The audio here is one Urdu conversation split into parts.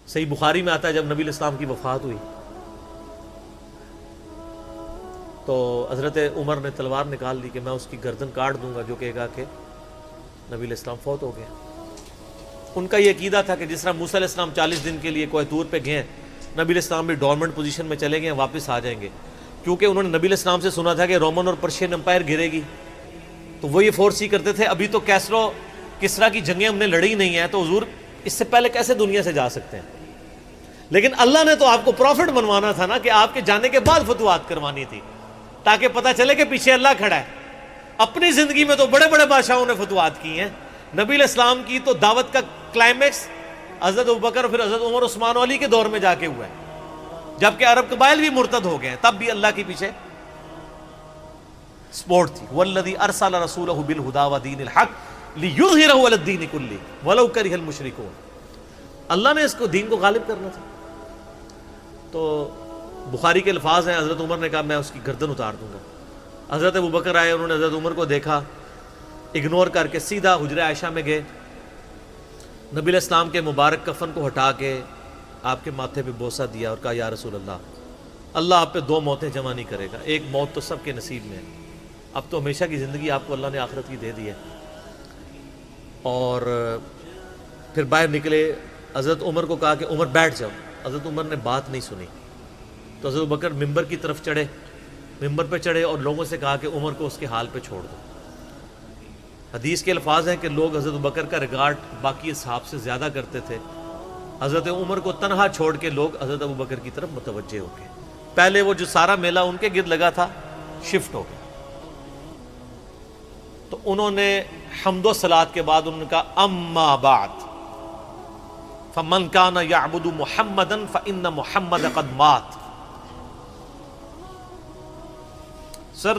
صحیح بخاری میں آتا ہے جب نبی علیہ السلام کی وفات ہوئی تو حضرت عمر نے تلوار نکال لی کہ میں اس کی گردن کاٹ دوں گا جو کہے گا کہ نبی علیہ السلام فوت ہو گیا۔ ان کا یہ عقیدہ تھا کہ جس طرح موسیٰ علیہ السلام 40 دن کے لیے کوہ طور پہ گئے، نبی علیہ السلام بھی ڈورمنٹ پوزیشن میں چلے گئے، واپس آ جائیں گے، کیونکہ انہوں نے نبی علیہ السلام سے سنا تھا کہ رومن اور پرشین امپائر گرے گی، تو وہ یہ فورس ہی کرتے تھے ابھی تو کیسرو کسرا کی جنگیں ہم نے لڑی نہیں ہیں، تو حضور اس سے پہلے کیسے دنیا سے جا سکتے ہیں؟ لیکن اللہ نے تو آپ کو پروفٹ بنوانا تھا نا، کہ آپ کے جانے کے بعد فتوحات کروانی تھی، تاکہ پتہ چلے کہ پیچھے اللہ کھڑا ہے۔ اپنی زندگی میں تو بڑے بڑے بادشاہوں نے فتوحات کی ہیں، نبی علیہ السلام کی تو دعوت کا کلائمیکس حضرت ابوبکر اور پھر حضرت عمر عثمان و علی کے دور میں جا کے ہوا ہے، جبکہ عرب قبائل بھی مرتد ہو گئے ہیں، تب بھی اللہ کے پیچھے سپورٹ تھی۔ والذی ارسل رسولہ بالہدی ودین الحق لیظہرہ علی الدین کلہ ولو کرہ المشرکون، اللہ نے اس کو دین کو غالب کرنا تھا۔ تو بخاری کے الفاظ ہیں، حضرت عمر نے کہا میں اس کی گردن اتار دوں گا۔ حضرت ابوبکر آئے، انہوں نے حضرت عمر کو دیکھا، اگنور کر کے سیدھا حجرہ عائشہ میں گئے، نبی علیہ السلام کے مبارک کفن کو ہٹا کے آپ کے ماتھے پہ بوسہ دیا اور کہا یا رسول اللہ آپ پہ 2 موتیں جمع نہیں کرے گا، ایک موت تو سب کے نصیب میں ہے، اب تو ہمیشہ کی زندگی آپ کو اللہ نے آخرت کی دے دی ہے۔ اور پھر باہر نکلے، حضرت عمر کو کہا کہ عمر بیٹھ جاؤ، حضرت عمر نے بات نہیں سنی، تو حضرت بکر ممبر کی طرف چڑھے، ممبر پہ چڑھے اور لوگوں سے کہا کہ عمر کو اس کے حال پہ چھوڑ دو۔ حدیث کے الفاظ ہیں کہ لوگ حضرت بکر کا ریگارڈ باقی اصحاب سے زیادہ کرتے تھے، حضرت عمر کو تنہا چھوڑ کے لوگ حضرت ابو بکر کی طرف متوجہ ہو گئے۔ پہلے وہ جو سارا میلہ ان کے گرد لگا تھا شفٹ ہو گیا، تو انہوں نے حمد و صلات کے بعد انہوں نے کہا اما بعد فمن کان یعبد محمدا فإن محمد قد مات۔ سر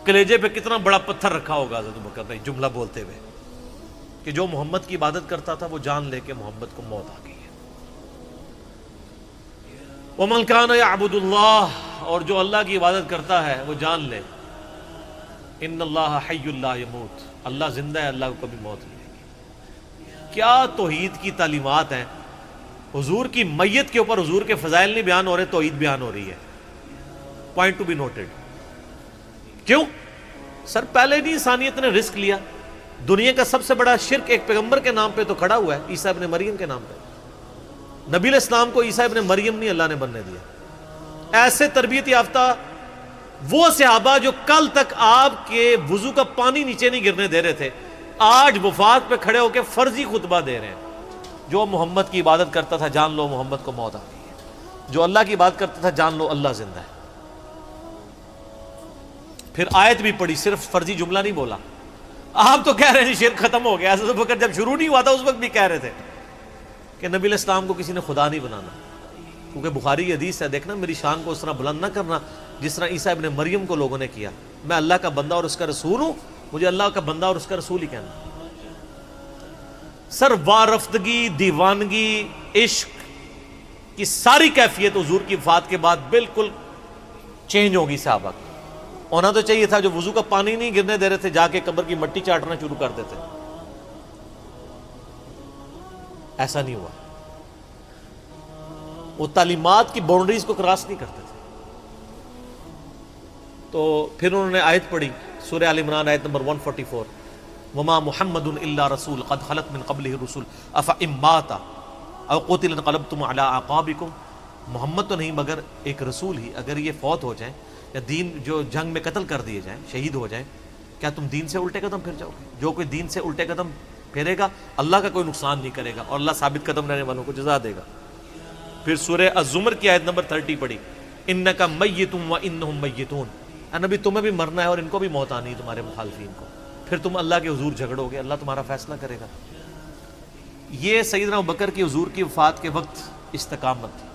کلیجے پہ کتنا بڑا پتھر رکھا ہوگا حضرت بکر نے جملہ بولتے ہوئے کہ جو محمد کی عبادت کرتا تھا وہ جان لے کہ محمد کو موت آ گئی ہے۔ ومن کان یعبد اللہ، اور جو اللہ کی عبادت کرتا ہے وہ جان لے ان اللہ حی لا یموت، اللہ زندہ ہے، اللہ کو کبھی موت نہیں آئے گی۔ کیا توحید کی تعلیمات ہیں! حضور کی میت کے اوپر حضور کے فضائل نہیں بیان ہو رہے، توحید بیان ہو رہی ہے۔ Point to be noted. کیوں؟ سر پہلے نہیں انسانیت نے رسک لیا، دنیا کا سب سے بڑا شرک ایک پیغمبر کے نام پہ تو کھڑا ہوا ہے، عیسیٰ ابن مریم کے نام پہ۔ نبی علیہ السلام کو عیسیٰ ابن مریم نہیں اللہ نے بننے دیا۔ ایسے تربیت یافتہ وہ صحابہ جو کل تک آپ کے وضو کا پانی نیچے نہیں گرنے دے رہے تھے، آج وفات پہ کھڑے ہو کے فرضی خطبہ دے رہے ہیں۔ جو محمد کی عبادت کرتا تھا جان لو محمد کو موت آ گئی ہے، جو اللہ کی عبادت کرتا تھا جان لو اللہ زندہ ہے۔ پھر آیت بھی پڑھی، صرف فرضی جملہ نہیں بولا۔ آپ تو کہہ رہے ہیں شرک ختم ہو گیا، حضرت بکر جب شروع نہیں ہوا تھا اس وقت بھی کہہ رہے تھے کہ نبی علیہ السلام کو کسی نے خدا نہیں بنانا، کیونکہ بخاری کی حدیث ہے، دیکھنا میری شان کو اس طرح بلند نہ کرنا جس طرح عیسیٰ ابن مریم کو لوگوں نے کیا۔ میں اللہ کا بندہ اور اس کا رسول ہوں، مجھے اللہ کا بندہ اور اس کا رسول ہی کہنا۔ سر وارفتگی، دیوانگی، عشق کی ساری کیفیت حضور کی وفات کے بعد بالکل چینج ہوگی صحابہ کی۔ ہونا تو چاہیے تھا جو وضو کا پانی نہیں گرنے دے رہے تھے جا کے قبر کی مٹی چاٹنا شروع کر دیتے، ایسا نہیں ہوا۔ وہ تعلیمات کی باؤنڈریز کو کراس نہیں کرتے تھے۔ تو پھر انہوں نے آیت پڑھی، سورہ آل عمران آیت نمبر 144، وما محمد الا رسول قد خلت من قبلہ الرسل افإن مات او قتل انقلبتم علی اعقابکم۔ محمد تو نہیں مگر ایک رسول ہی، اگر یہ فوت ہو جائیں یا دین جو جنگ میں قتل کر دیے جائیں، شہید ہو جائیں، کیا تم دین سے الٹے قدم پھر جاؤ گے؟ جو کوئی دین سے الٹے قدم پھیرے گا اللہ کا کوئی نقصان نہیں کرے گا اور اللہ ثابت قدم رہنے والوں کو جزا دے گا۔ پھر سورہ الزمر کی آیت نمبر 30 پڑھی، انک میت وانہم میتون۔ اے نبی تمہیں بھی مرنا ہے اور ان کو بھی موت آنی ہے، تمہارے مخالفین کو، پھر تم اللہ کے حضور جھگڑو گے، اللہ تمہارا فیصلہ کرے گا۔ یہ سیدنا ابوبکر کی حضور کی وفات کے وقت استقامت تھی۔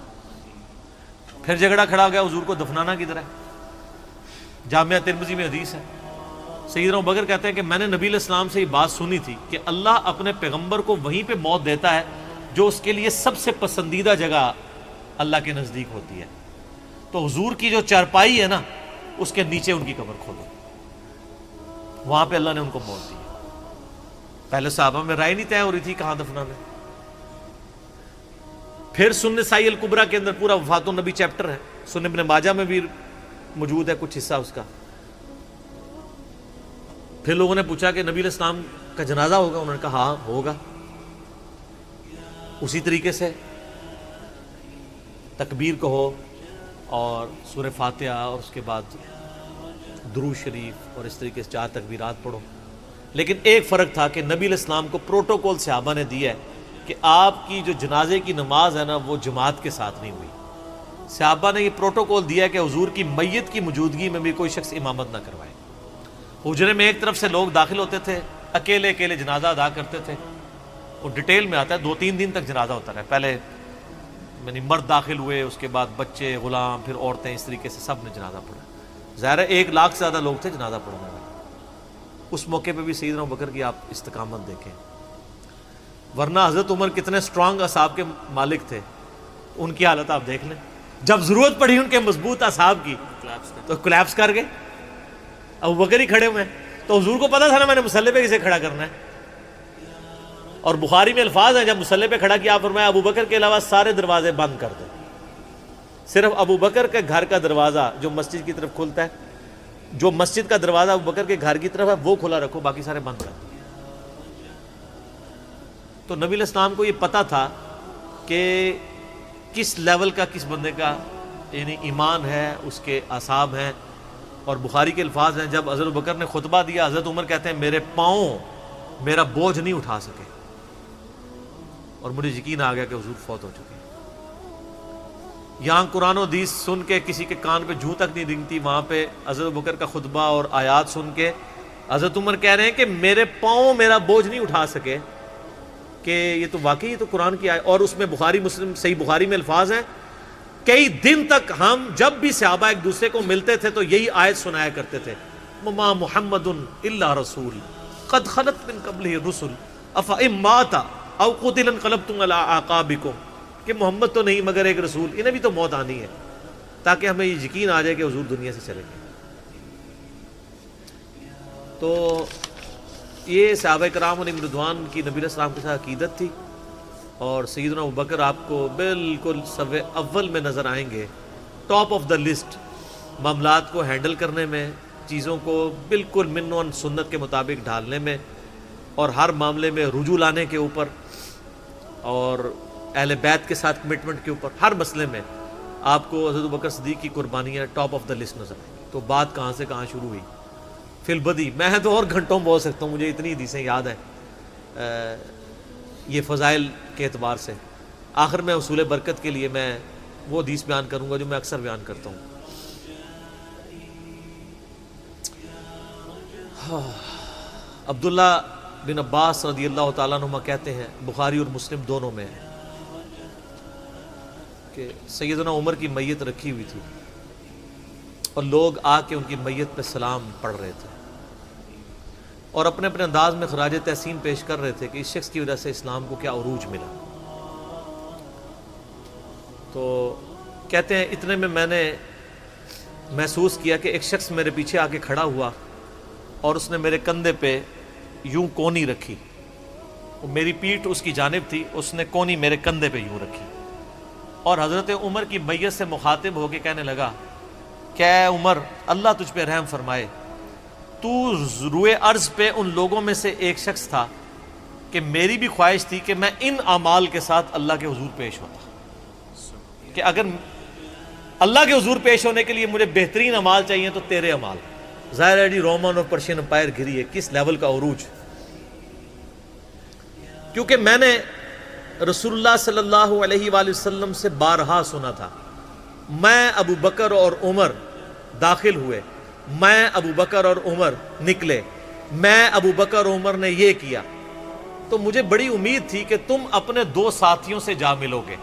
پھر جھگڑا کھڑا ہو گیا حضور کو دفنانا کدھر ہے؟ جامعہ ترمذی میں حدیث ہے، سیدنا ابوبکر کہتے ہیں کہ میں نے نبی علیہ السلام سے یہ بات سنی تھی کہ اللہ اپنے پیغمبر کو وہیں پہ موت دیتا ہے جو اس کے لیے سب سے پسندیدہ جگہ اللہ کے نزدیک ہوتی ہے۔ تو حضور کی جو چارپائی ہے نا اس کے نیچے ان کی قبر کھودو، وہاں پہ اللہ نے ان کو موت دی۔ پہلے صحابہ میں رائے نہیں طے ہو رہی تھی کہاں دفنانا ہے۔ پھر سنن نسائی الکبریٰ کے اندر پورا وفات النبی چیپٹر ہے، سنن ابن ماجہ میں بھی موجود ہے کچھ حصہ اس کا۔ پھر لوگوں نے پوچھا کہ نبی علیہ السلام کا جنازہ ہوگا؟ انہوں نے کہا ہاں ہوگا۔ اسی طریقے سے تکبیر کہو اور سورہ فاتحہ اور اس کے بعد درود شریف اور اس طریقے سے 4 تکبیرات پڑھو۔ لیکن ایک فرق تھا کہ نبی علیہ السلام کو پروٹوکول صحابہ نے دیا ہے کہ آپ کی جو جنازے کی نماز ہے نا وہ جماعت کے ساتھ نہیں ہوئی۔ صحابہ نے یہ پروٹوکول دیا کہ حضور کی میت کی موجودگی میں بھی کوئی شخص امامت نہ کروائے۔ حجرے میں ایک طرف سے لوگ داخل ہوتے تھے، اکیلے اکیلے جنازہ ادا کرتے تھے، اور ڈیٹیل میں آتا ہے 2-3 دن تک جنازہ ہوتا رہا۔ پہلے یعنی مرد داخل ہوئے، اس کے بعد بچے، غلام، پھر عورتیں، اس طریقے سے سب نے جنازہ پڑھا۔ ظاہر ہے 1 لاکھ سے زیادہ لوگ تھے جنازہ پڑھنے والے۔ اس موقع پہ بھی سیدنا ابوبکر کی آپ استقامت دیکھیں، ورنہ حضرت عمر کتنے سٹرانگ اصحاب کے مالک تھے، ان کی حالت آپ دیکھ لیں۔ جب ضرورت پڑی ان کے مضبوط اصحاب کی تو کولیپس کر گئے۔ ابوبکر ہی کھڑے ہوئے ہیں، تو حضور کو پتا تھا نا میں نے مصلی پہ کسے کھڑا کرنا ہے۔ اور بخاری میں الفاظ ہیں، جب مصلی پہ کھڑا کیا فرمایا ابوبکر کے علاوہ سارے دروازے بند کر دو، صرف ابوبکر کے گھر کا دروازہ جو مسجد کی طرف کھلتا ہے، جو مسجد کا دروازہ ابوبکر کے گھر کی طرف ہے وہ کھلا رکھو، باقی سارے بند کر دو۔ تو نبی علیہ السلام کو یہ پتا تھا کہ کس لیول کا کس بندے کا یعنی ایمان ہے، اس کے اعصاب ہیں۔ اور بخاری کے الفاظ ہیں، جب حضرت ابوبکر نے خطبہ دیا، حضرت عمر کہتے ہیں میرے پاؤں میرا بوجھ نہیں اٹھا سکے، اور مجھے یقین آ گیا کہ حضور فوت ہو چکے۔ یہاں قرآن و حدیث سن کے کسی کے کان پہ جوں تک نہیں رنگتی، وہاں پہ حضرت ابوبکر کا خطبہ اور آیات سن کے حضرت عمر کہہ رہے ہیں کہ میرے پاؤں میرا بوجھ نہیں اٹھا سکے، کہ یہ تو واقعی تو قرآن کی آیت۔ اور اس میں بخاری مسلم صحیح بخاری میں الفاظ ہیں، کئی دن تک ہم جب بھی صحابہ ایک دوسرے کو ملتے تھے تو یہی آیت سنایا کرتے تھے، وما محمد الا رسول قد خلت من قبلہ الرسل افئن مات او قتل انقلبتم علی اعقابکم، کہ محمد تو نہیں مگر ایک رسول، انہیں بھی تو موت آنی ہے، تاکہ ہمیں یہ یقین آ جائے کہ حضور دنیا سے چلے گئے۔ تو یہ صحابہ کرام علیہم رضوان کی نبی علیہ السلام کے ساتھ عقیدت تھی۔ اور سیدنا ابوبکر آپ کو بالکل صف اول میں نظر آئیں گے، ٹاپ آف دا لسٹ، معاملات کو ہینڈل کرنے میں، چیزوں کو بالکل من و سنت کے مطابق ڈھالنے میں، اور ہر معاملے میں رجوع لانے کے اوپر، اور اہل بیت کے ساتھ کمٹمنٹ کے اوپر، ہر مسئلے میں آپ کو حضرت ابوبکر صدیق کی قربانیاں ٹاپ آف دا لسٹ نظر آئیں گی۔ تو بات کہاں سے کہاں شروع ہوئی، فی البدی میں تو اور گھنٹوں بول سکتا ہوں، مجھے اتنی حدیثیں یاد ہیں یہ فضائل کے اعتبار سے۔ آخر میں اصول برکت کے لیے میں وہ حدیث بیان کروں گا جو میں اکثر بیان کرتا ہوں۔ عبداللہ بن عباس رضی اللہ تعالیٰ عنہما کہتے ہیں، بخاری اور مسلم دونوں میں ہے، کہ سیدنا عمر کی میت رکھی ہوئی تھی اور لوگ آ کے ان کی میت پہ سلام پڑھ رہے تھے، اور اپنے اپنے انداز میں خراج تحسین پیش کر رہے تھے کہ اس شخص کی وجہ سے اسلام کو کیا عروج ملا۔ تو کہتے ہیں اتنے میں میں نے محسوس کیا کہ ایک شخص میرے پیچھے آ کے کھڑا ہوا اور اس نے میرے کندھے پہ یوں کونی رکھی، میری پیٹھ اس کی جانب تھی، اس نے کونی میرے کندھے پہ یوں رکھی، اور حضرت عمر کی میت سے مخاطب ہو کے کہنے لگا کہ اے عمر اللہ تجھ پہ رحم فرمائے، تو روئے ارض پہ ان لوگوں میں سے ایک شخص تھا کہ میری بھی خواہش تھی کہ میں ان اعمال کے ساتھ اللہ کے حضور پیش ہوتا، کہ اگر اللہ کے حضور پیش ہونے کے لیے مجھے بہترین اعمال چاہیے تو تیرے اعمال۔ ظاہر ہے جی رومن اور پرشین امپائر گھری ہے، کس لیول کا عروج، کیونکہ میں نے رسول اللہ صلی اللہ علیہ وآلہ وسلم سے بارہا سنا تھا، میں ابو بکر اور عمر داخل ہوئے، میں ابو بکر اور عمر نکلے، میں ابو بکر اور عمر نے یہ کیا، تو مجھے بڑی امید تھی کہ تم اپنے 2 ساتھیوں سے جا ملو گے،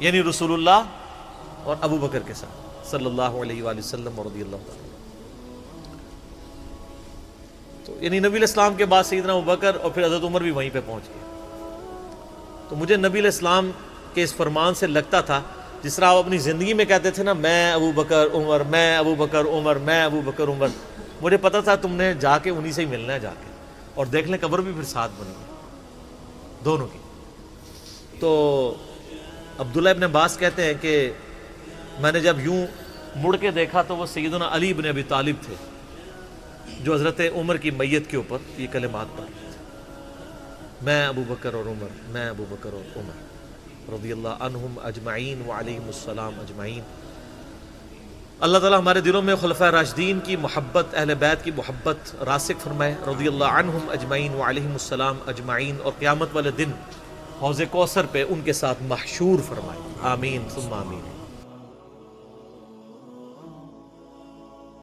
یعنی رسول اللہ اور ابو بکر کے ساتھ صلی اللہ علیہ وآلہ وسلم اور رضی اللہ تعالیٰ۔ تو یعنی نبی علیہ السلام کے بعد سیدنا ابو بکر اور پھر حضرت عمر بھی وہیں پہ پہنچ گئے۔ تو مجھے نبی علیہ السلام کے اس فرمان سے لگتا تھا جس طرح آپ اپنی زندگی میں کہتے تھے نا، میں ابو بکر عمر، میں ابو بکر عمر، میں ابو بکر عمر، مجھے پتا تھا تم نے جا کے انہی سے ہی ملنا ہے جا کے، اور دیکھ لیں قبر بھی پھر ساتھ بنی دونوں کی۔ تو عبداللہ ابن عباس کہتے ہیں کہ میں نے جب یوں مڑ کے دیکھا تو وہ سیدنا علی بن ابی طالب تھے جو حضرت عمر کی میت کے اوپر یہ کلمات پڑھ رہے تھے، میں ابو بکر اور عمر، میں ابو بکر اور عمر رضی اللہ عنہم اجمعین وعلیہم السلام اجمعین۔ اللہ تعالیٰ ہمارے دلوں میں خلفائے راشدین کی محبت، اہل بیت کی محبت راسخ فرمائے رضی اللہ عنہم اجمعین وعلیہم السلام اجمعین، اور قیامت والے دن حوض کوثر پہ ان کے ساتھ محشور فرمائے، آمین ثم آمین۔